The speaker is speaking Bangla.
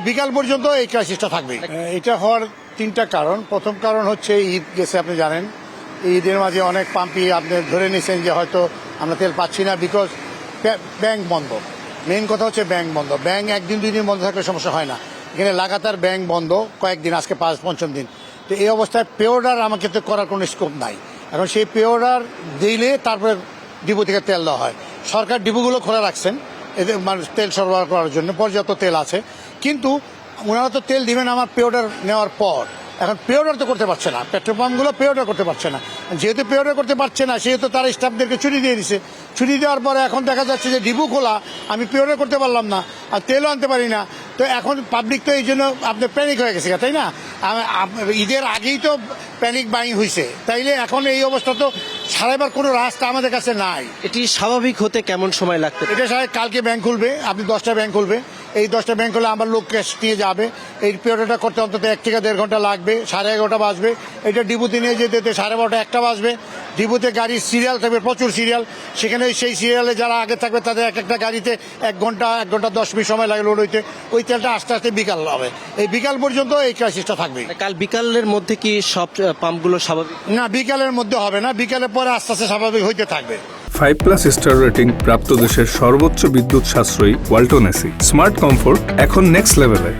এই বিকাল পর্যন্ত এই ক্রাইসিসটা থাকবে। এটা হওয়ার তিনটা কারণ। প্রথম কারণ হচ্ছে ঈদ গেছে, আপনি জানেন ঈদের মাঝে অনেক পাম্পি আপনি ধরে নিয়েছেন যে হয়তো আমরা তেল পাচ্ছি না, বিকজ ব্যাংক বন্ধ। মেইন কথা হচ্ছে ব্যাংক বন্ধ। ব্যাংক একদিন দুই দিন বন্ধ থাকলে সমস্যা হয় না, এখানে লাগাতার ব্যাংক বন্ধ কয়েকদিন, আজকে 5-5 দিন। তো এই অবস্থায় পে অর্ডার আমাকে তো করার কোনো স্কোপ নাই। এখন সেই পে অর্ডার দিলে তারপরে ডিপো থেকে তেল দেওয়া হয়। সরকার ডিপোগুলো খোলা রাখছেন এদের মানে তেল সরবরাহ করার জন্য, পর্যাপ্ত তেল আছে, কিন্তু ওনারা তো তেল দিবেন আমার পে অর্ডার নেওয়ার পর। এখন পে অর্ডার তো করতে পারছে না, পেট্রোল পাম্পগুলো পে অর্ডার করতে পারছে না। যেহেতু পে অর্ডার করতে পারছে না, সেহেতু তারা স্টাফদেরকে ছুটি দিয়ে দিছে। ছুটি দেওয়ার পরে এখন দেখা যাচ্ছে যে ডিপো খোলা, আমি পে অর্ডার করতে পারলাম না, আর তেলও আনতে পারি না। তো এখন পাবলিক তো এই জন্য আপনার প্যানিক হয়ে গেছে, তাই না? ঈদের আগেই তো প্যানিক বাইং হয়েছে, তাইলে এখন এই অবস্থা তো সারাইবার কোনো রাস্তা আমাদের কাছে নাই। এটি স্বাভাবিক হতে কেমন সময় লাগতে পারে? এটা সাহেব কালকে ব্যাংক খুলবে, আপনি 10টা ব্যাংক খুলবে, এই 10টা ব্যাংক হলে আমার লোক ক্যাশ নিয়ে যাবে। এই পিরিয়ডটা করতে অন্তত 1 থেকে 1.5 ঘন্টা লাগবে, 11:30 বাজবে। এটা ডিপুতে নিয়ে যেতে 12:30 1টা বাজবে। ডিপুতে গাড়ির সিরিয়াল থাকবে, প্রচুর সিরিয়াল, সেখানে সেই সিরিয়ালে যারা আগে থাকবে তাদের এক একটা গাড়িতে 1 ঘন্টা 10 মিনিট সময় লাগে লোড হইতে। ওই তেলটা আস্তে আস্তে বিকাল হবে, এই বিকাল পর্যন্ত এই ক্রাইসিসটা থাকবে। কাল বিকালের মধ্যে কি সব পাম্পগুলো স্বাভাবিক? না, বিকালের মধ্যে হবে না, বিকালের পরে আস্তে আস্তে স্বাভাবিক হইতে থাকবে। 5+ স্টার রেটিং প্রাপ্ত দেশের সর্বোচ্চ বিদ্যুৎ সাশ্রয়ী ওয়ালটন এসি। স্মার্ট কমফোর্ট এখন নেক্সট লেভেলে।